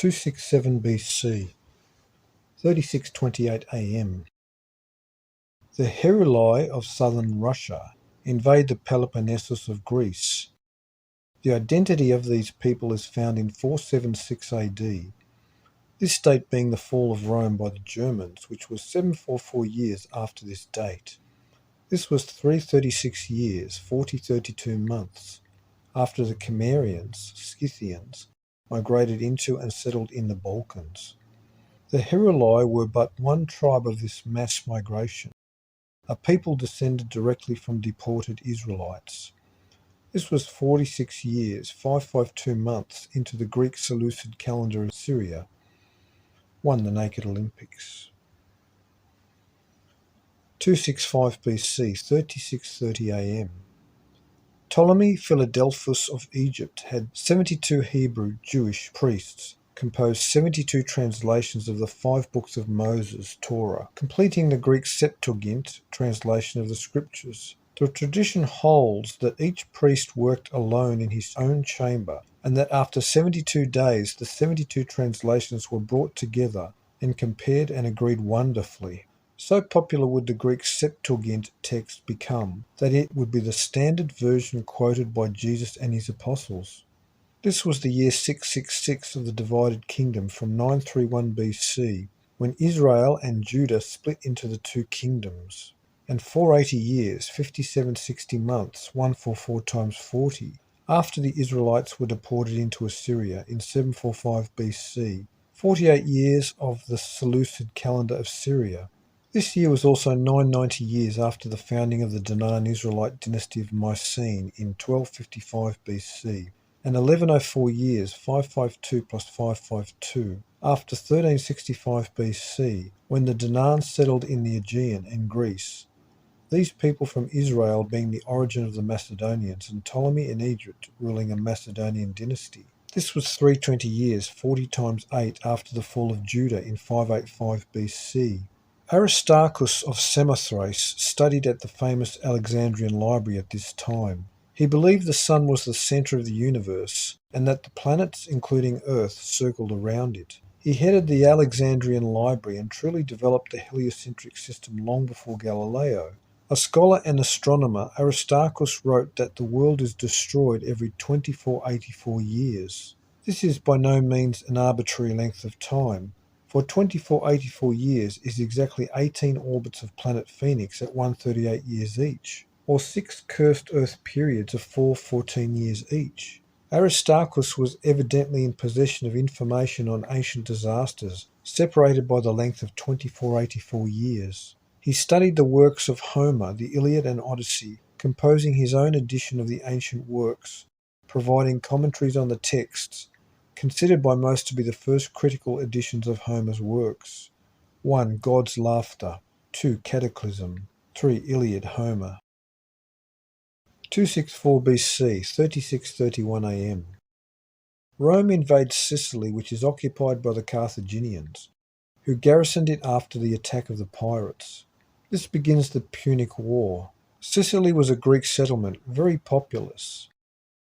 267 BC, 3628 AM. The Heruli of southern Russia invade the Peloponnesus of Greece. The identity of these people is found in 476 AD, this date being the fall of Rome by the Germans, which was 744 years after this date. This was 336 years, 32 months, after the Cimmerians, Scythians, migrated into and settled in the Balkans. The Heruli were but one tribe of this mass migration, a people descended directly from deported Israelites. This was 46 years, 552 months into the Greek Seleucid calendar of Syria, won the Naked Olympics. 265 BC, 3630 AM. Ptolemy Philadelphus of Egypt had 72 Hebrew Jewish priests compose 72 translations of the 5 books of Moses, Torah, completing the Greek Septuagint translation of the scriptures. The tradition holds that each priest worked alone in his own chamber, and that after 72 days the 72 translations were brought together and compared and agreed wonderfully. So popular would the Greek Septuagint text become that it would be the standard version quoted by Jesus and his apostles. This was the year 666 of the divided kingdom from 931 BC, when Israel and Judah split into the two kingdoms, and 480 years, 5760 months, 144 times 40, after the Israelites were deported into Assyria in 745 BC, 48 years of the Seleucid calendar of Syria. This year was also 990 years after the founding of the Danaan Israelite dynasty of Mycenae in 1255 BC, and 1104 years, 552 plus 552, after 1365 BC, when the Danaan settled in the Aegean and Greece, these people from Israel being the origin of the Macedonians, and Ptolemy in Egypt ruling a Macedonian dynasty. This was 320 years, 40 times 8, after the fall of Judah in 585 BC. Aristarchus of Samothrace studied at the famous Alexandrian library at this time. He believed the sun was the centre of the universe, and that the planets, including Earth, circled around it. He headed the Alexandrian library and truly developed the heliocentric system long before Galileo. A scholar and astronomer, Aristarchus wrote that the world is destroyed every 2484 years. This is by no means an arbitrary length of time, for 2484 years is exactly 18 orbits of planet Phoenix at 138 years each, or 6 cursed Earth periods of 14 years each. Aristarchus was evidently in possession of information on ancient disasters, separated by the length of 2484 years. He studied the works of Homer, the Iliad and Odyssey, composing his own edition of the ancient works, providing commentaries on the texts, considered by most to be the first critical editions of Homer's works. 1. God's Laughter. 2. Cataclysm. 3. Iliad, Homer. 264 BC, 3631 AM. Rome invades Sicily, which is occupied by the Carthaginians, who garrisoned it after the attack of the pirates. This begins the Punic War. Sicily was a Greek settlement, very populous.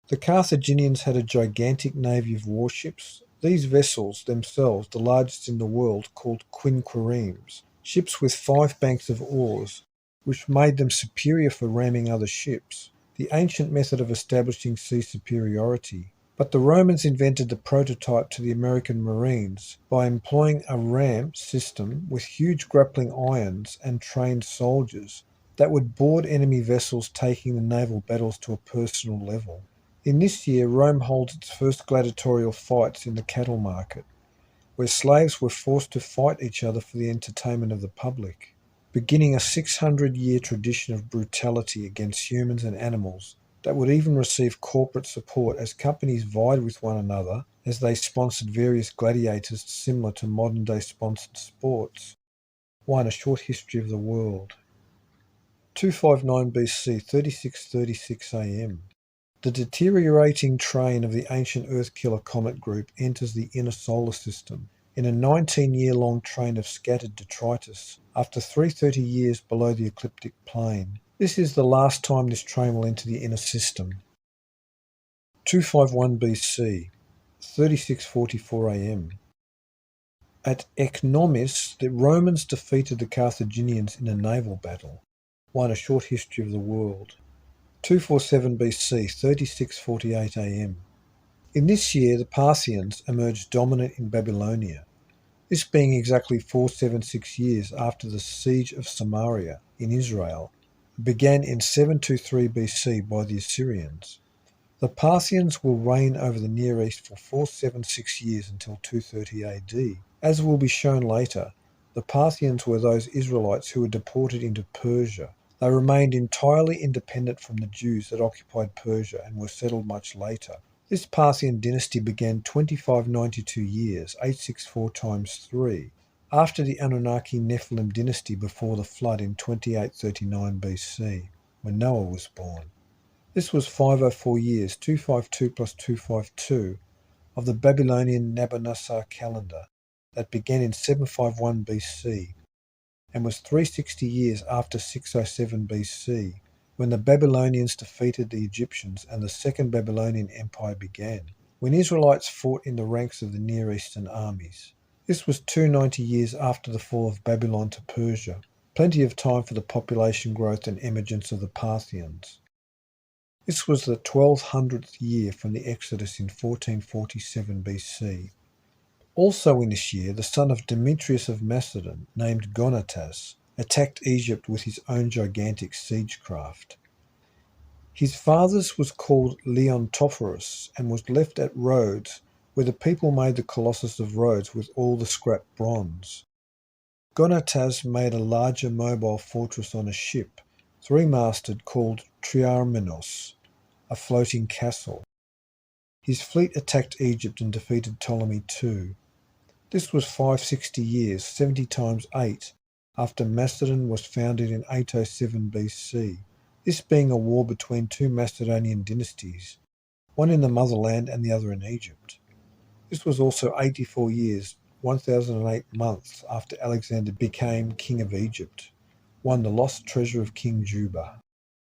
The Carthaginians had a gigantic navy of warships, these vessels themselves the largest in the world, called quinquiremes, ships with 5 banks of oars, which made them superior for ramming other ships, the ancient method of establishing sea superiority. But the Romans invented the prototype to the American Marines by employing a ram system with huge grappling irons and trained soldiers that would board enemy vessels, taking the naval battles to a personal level. In this year, Rome holds its first gladiatorial fights in the cattle market, where slaves were forced to fight each other for the entertainment of the public, beginning a 600-year tradition of brutality against humans and animals that would even receive corporate support as companies vied with one another as they sponsored various gladiators similar to modern-day sponsored sports. 1. A Short History of the World. 259 BC, 3636 AM. The deteriorating train of the ancient Earth-killer comet group enters the inner solar system in a 19-year-long train of scattered detritus after 330 years below the ecliptic plane. This is the last time this train will enter the inner system. 251 BC. 3644 AM. At Ecnomis, the Romans defeated the Carthaginians in a naval battle. 1. A Short History of the World. 247 BC, 3648 AM. In this year, the Parthians emerged dominant in Babylonia, this being exactly 476 years after the siege of Samaria in Israel began in 723 BC by the Assyrians. The Parthians will reign over the Near East for 476 years until 230 AD. As will be shown later, the Parthians were those Israelites who were deported into Persia. They remained entirely independent from the Jews that occupied Persia and were settled much later. This Parthian dynasty began 2592 years, 864 times 3, after the Anunnaki Nephilim dynasty before the flood in 2839 BC, when Noah was born. This was 504 years, 252 plus 252, of the Babylonian Nabonassar calendar that began in 751 BC and was 360 years after 607 BC, when the Babylonians defeated the Egyptians and the Second Babylonian Empire began, when Israelites fought in the ranks of the Near Eastern armies. This was 290 years after the fall of Babylon to Persia, plenty of time for the population growth and emergence of the Parthians. This was the 1200th year from the Exodus in 1447 BC. Also in this year, the son of Demetrius of Macedon, named Gonatas, attacked Egypt with his own gigantic siegecraft. His father's was called Leontophorus and was left at Rhodes, where the people made the Colossus of Rhodes with all the scrap bronze. Gonatas made a larger mobile fortress on a ship, three-masted, called Triarmenos, a floating castle. His fleet attacked Egypt and defeated Ptolemy II. This was 560 years, 70 times 8, after Macedon was founded in 807 BC, this being a war between two Macedonian dynasties, one in the motherland and the other in Egypt. This was also 84 years, 1008 months after Alexander became king of Egypt, won the lost treasure of King Juba.